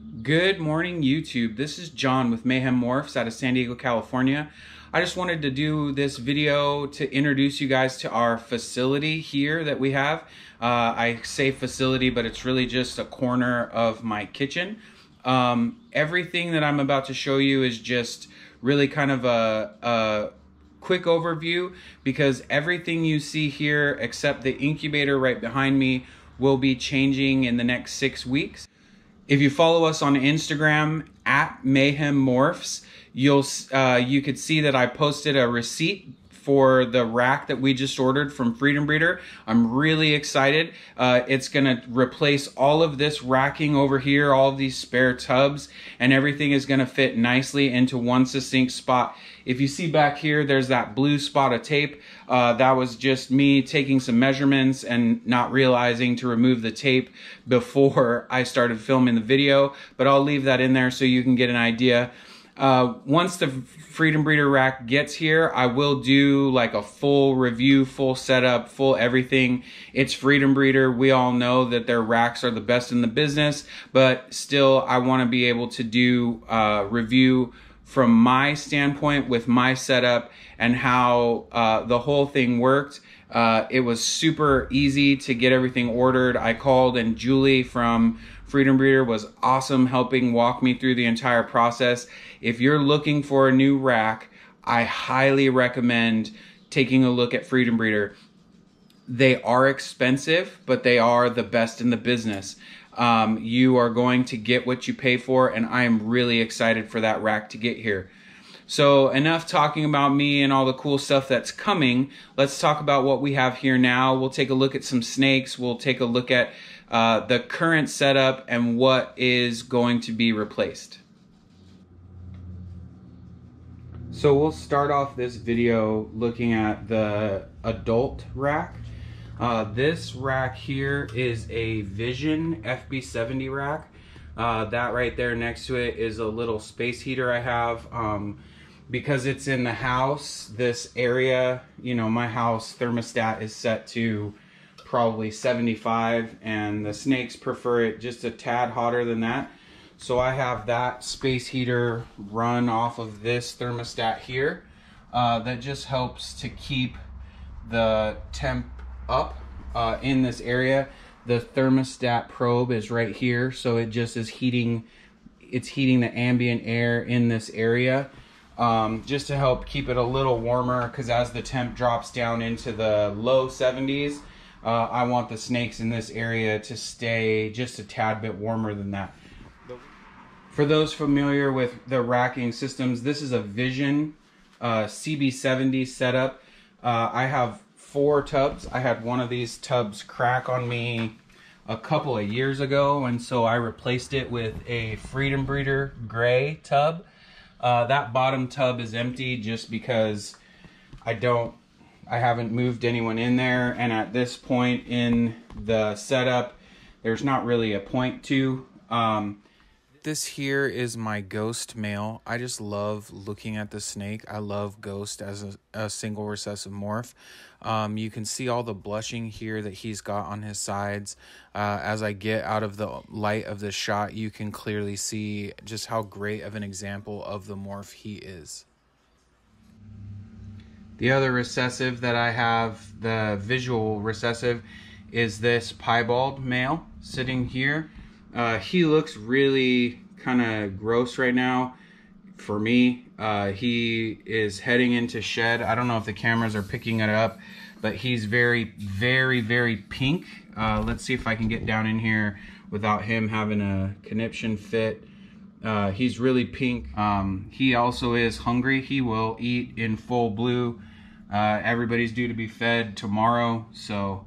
Good morning, YouTube. This is John with Mayhem Morphs out of San Diego, California. I just wanted to do this video to introduce you guys to our facility here that we have. I say facility, but it's really just a corner of my kitchen. Everything that I'm about to show you is just really kind of a quick overview, because everything you see here except the incubator right behind me will be changing in the next 6 weeks. If you follow us on Instagram at Mayhem Morphs, you could see that I posted a receipt for the rack that we just ordered from Freedom Breeder. I'm really excited. It's gonna replace all of this racking over here, all of these spare tubs, and everything is gonna fit nicely into one succinct spot. If you see back here, there's that blue spot of tape. That was just me taking some measurements and not realizing to remove the tape before I started filming the video, but I'll leave that in there so you can get an idea. Once the Freedom Breeder rack gets here, I will do like a full review, full setup, full everything. It's Freedom Breeder. We all know that their racks are the best in the business, but still I want to be able to do a review from my standpoint with my setup and how the whole thing worked. It was super easy to get everything ordered. I called, and Julie from Freedom Breeder was awesome, helping walk me through the entire process. If you're looking for a new rack, I highly recommend taking a look at Freedom Breeder. They are expensive, but they are the best in the business. You are going to get what you pay for, and I am really excited for that rack to get here. So enough talking about me and all the cool stuff that's coming. Let's talk about what we have here now. We'll take a look at some snakes. We'll take a look at the current setup and what is going to be replaced. So we'll start off this video looking at the adult rack. This rack here is a Vision FB70 rack. That right there next to it is a little space heater I have. Because it's in the house, this area, you know, my house thermostat is set to probably 75, and the snakes prefer it just a tad hotter than that. So I have that space heater run off of this thermostat here. That just helps to keep the temp up in this area. The thermostat probe is right here, so it just is heating, it's heating the ambient air in this area. Just to help keep it a little warmer, because as the temp drops down into the low 70s, I want the snakes in this area to stay just a tad bit warmer than that. For those familiar with the racking systems, this is a Vision CB70 setup. I have 4 tubs. I had one of these tubs crack on me a couple of years ago, and so I replaced it with a Freedom Breeder gray tub. That bottom tub is empty just because I haven't moved anyone in there, and at this point in the setup, there's not really a point to. This here is my ghost male. I just love looking at the snake. I love ghost as a single recessive morph. You can see all the blushing here that he's got on his sides. As I get out of the light of the shot, you can clearly see just how great of an example of the morph he is. The other recessive that I have, the visual recessive, is this piebald male sitting here. He looks really kind of gross right now for me. He is heading into shed. I don't know if the cameras are picking it up, but he's very, very, very pink. Let's see if I can get down in here without him having a conniption fit. He's really pink. He also is hungry. He will eat in full blue. Everybody's due to be fed tomorrow. So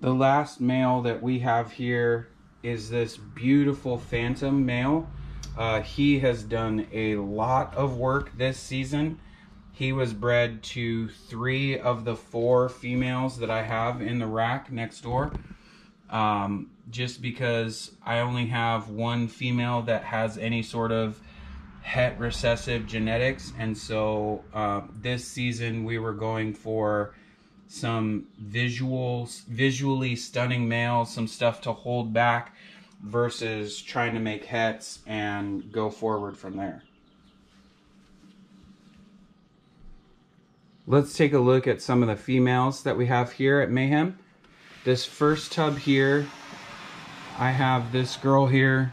the last male that we have here is this beautiful Phantom male. He has done a lot of work this season. He was bred to 3 of the 4 females that I have in the rack next door. Just because I only have 1 female that has any sort of het recessive genetics, and so this season we were going for some visually stunning males, some stuff to hold back versus trying to make hets and go forward from there. Let's take a look at some of the females that we have here at Mayhem. This first tub here, I have this girl here.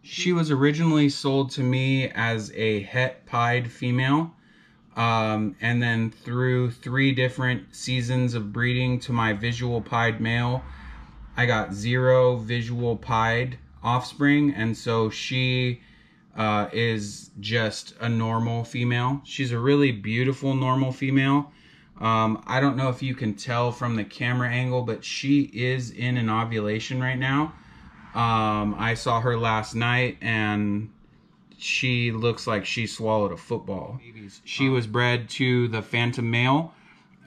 She was originally sold to me as a het pied female. And then through 3 different seasons of breeding to my visual pied male, I got 0 visual pied offspring. And so she is just a normal female. She's a really beautiful normal female. I don't know if you can tell from the camera angle, but she is in an ovulation right now. I saw her last night and she looks like she swallowed a football. She was bred to the phantom male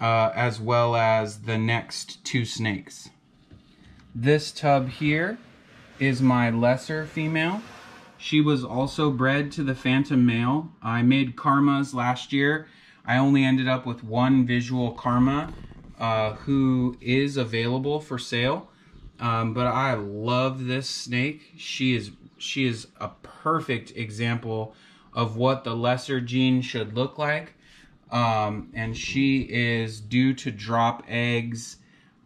as well as the next 2 snakes. This tub here is my lesser female. She was also bred to the phantom male. I made karmas last year. I only ended up with 1 visual karma who is available for sale. But I love this snake. She is a perfect example of what the lesser gene should look like. And she is due to drop eggs.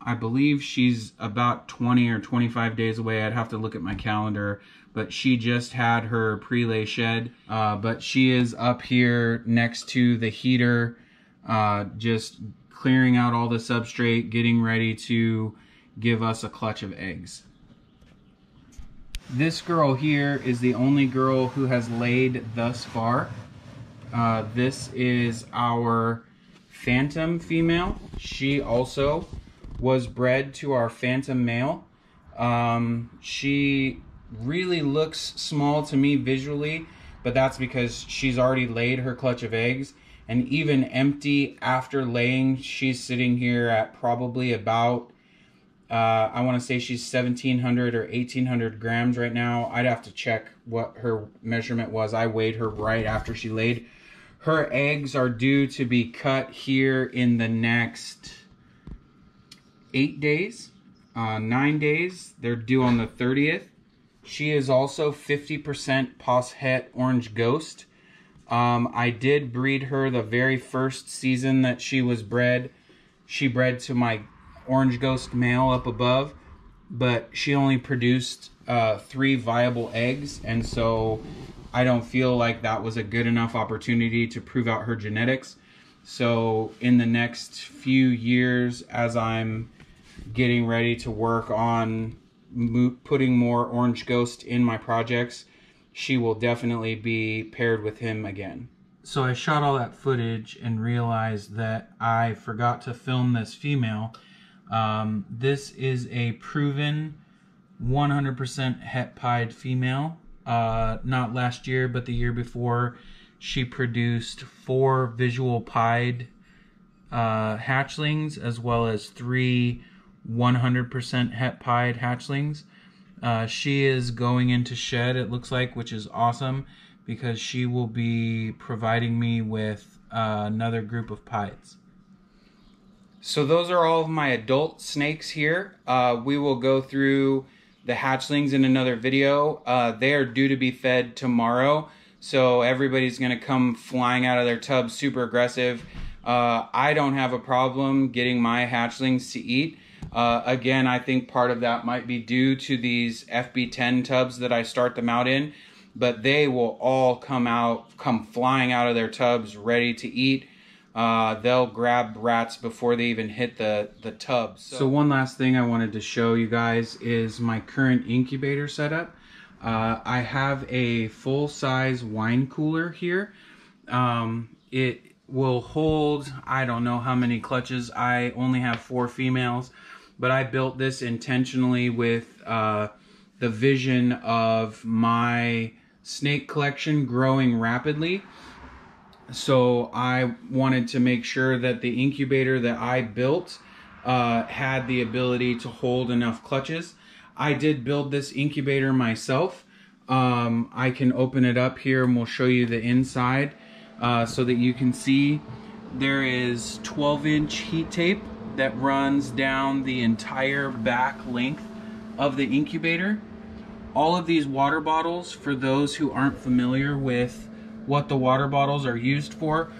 I believe she's about 20 or 25 days away. I'd have to look at my calendar. But she just had her pre-lay shed. But she is up here next to the heater, just clearing out all the substrate, getting ready to give us a clutch of eggs. This girl here is the only girl who has laid thus far. This is our phantom female. She also was bred to our phantom male. She really looks small to me visually, but that's because she's already laid her clutch of eggs. And even empty after laying, she's sitting here at probably about I want to say she's 1,700 or 1,800 grams right now. I'd have to check what her measurement was. I weighed her right after she laid. Her eggs are due to be cut here in the next 8 days, 9 days. They're due on the 30th. She is also 50% Pos Het Orange Ghost. I did breed her the very first season that she was bred. She bred to my Orange Ghost male up above, but she only produced 3 viable eggs, and so I don't feel like that was a good enough opportunity to prove out her genetics. So in the next few years, as I'm getting ready to work on putting more Orange Ghost in my projects, she will definitely be paired with him again. So I shot all that footage and realized that I forgot to film this female. This is a proven 100% het pied female. Not last year, but the year before, she produced 4 visual pied hatchlings, as well as 3 100% het pied hatchlings. She is going into shed, it looks like, which is awesome, because she will be providing me with another group of pieds. So those are all of my adult snakes here. We will go through the hatchlings in another video. They are due to be fed tomorrow, so everybody's gonna come flying out of their tub super aggressive. I don't have a problem getting my hatchlings to eat. Again, I think part of that might be due to these FB10 tubs that I start them out in, but they will all come flying out of their tubs ready to eat. They'll grab rats before they even hit the tubs. So one last thing I wanted to show you guys is my current incubator setup. I have a full-size wine cooler here. It will hold, I don't know how many clutches. I only have 4 females, but I built this intentionally with the vision of my snake collection growing rapidly. So I wanted to make sure that the incubator that I built had the ability to hold enough clutches. I did build this incubator myself. I can open it up here and we'll show you the inside so that you can see there is 12-inch heat tape that runs down the entire back length of the incubator. All of these water bottles, for those who aren't familiar with what the water bottles are used for,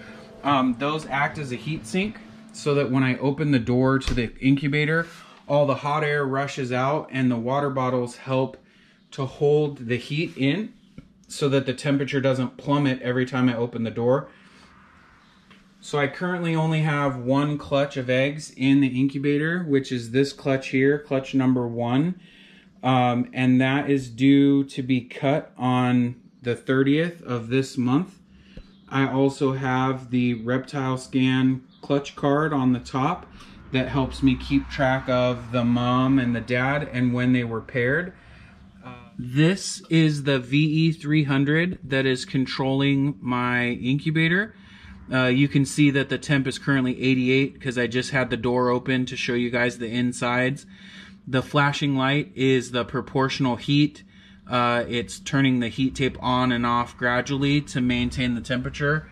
those act as a heat sink, so that when I open the door to the incubator, all the hot air rushes out, and the water bottles help to hold the heat in so that the temperature doesn't plummet every time I open the door. So I currently only have one clutch of eggs in the incubator, which is this clutch here, clutch number 1. And that is due to be cut on the 30th of this month. I also have the Reptile scan clutch card on the top that helps me keep track of the mom and the dad and when they were paired. This is the VE300 that is controlling my incubator. You can see that the temp is currently 88 because I just had the door open to show you guys the insides. The flashing light is the proportional heat. It's turning the heat tape on and off gradually to maintain the temperature.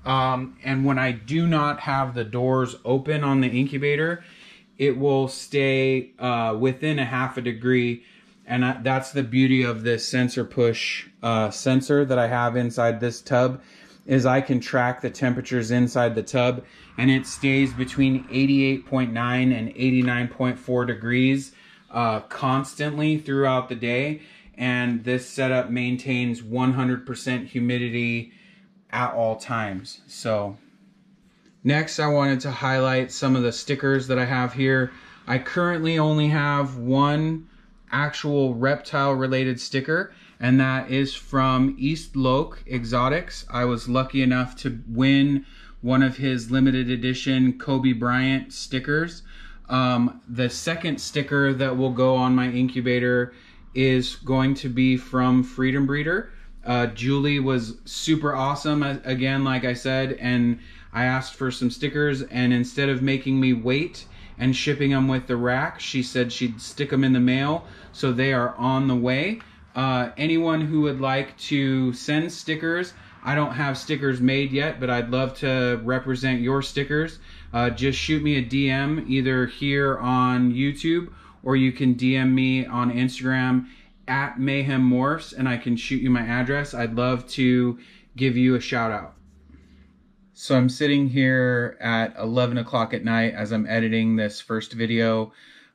And when I do not have the doors open on the incubator, it will stay within a half a degree. And that's the beauty of this sensor push sensor that I have inside this tub, is I can track the temperatures inside the tub, and it stays between 88.9 and 89.4 degrees constantly throughout the day. And this setup maintains 100% humidity at all times. So next, I wanted to highlight some of the stickers that I have here. I currently only have one actual reptile related sticker, and that is from East Loke Exotics. I was lucky enough to win one of his limited edition Kobe Bryant stickers. The second sticker that will go on my incubator is going to be from Freedom Breeder. Julie was super awesome, again, like I said, and I asked for some stickers, and instead of making me wait and shipping them with the rack, she said she'd stick them in the mail, so they are on the way. Anyone who would like to send stickers, I don't have stickers made yet, but I'd love to represent your stickers. Just shoot me a DM either here on YouTube, or you can DM me on Instagram at Mayhem Morphs, and I can shoot you my address. I'd love to give you a shout out. So I'm sitting here at 11 o'clock at night as I'm editing this first video,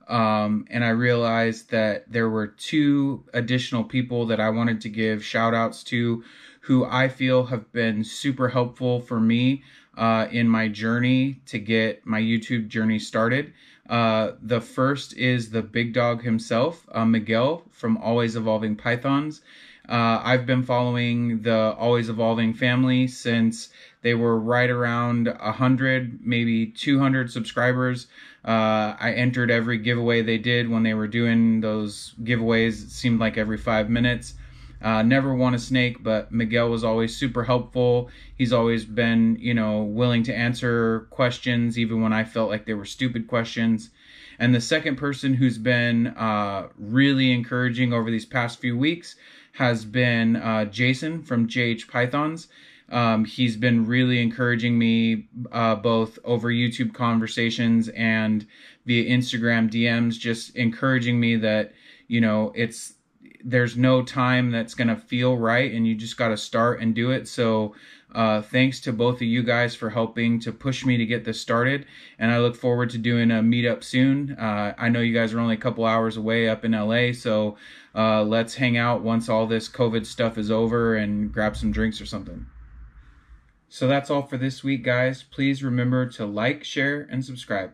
and I realized that there were 2 additional people that I wanted to give shout outs to, who I feel have been super helpful for me in my journey to get my YouTube journey started. The first is the big dog himself, Miguel from Always Evolving Pythons. I've been following the Always Evolving family since they were right around 100, maybe 200 subscribers. I entered every giveaway they did when they were doing those giveaways. It seemed like every 5 minutes. Never won a snake, but Miguel was always super helpful. He's always been, you know, willing to answer questions, even when I felt like they were stupid questions. And the second person who's been really encouraging over these past few weeks has been Jason from JH Pythons. He's been really encouraging me both over YouTube conversations and via Instagram DMs, just encouraging me that, you know, there's no time that's going to feel right, and you just got to start and do it. So thanks to both of you guys for helping to push me to get this started, and I look forward to doing a meetup soon. I know you guys are only a couple hours away up in LA, so let's hang out once all this COVID stuff is over and grab some drinks or something. So that's all for this week, guys. Please remember to like, share, and subscribe.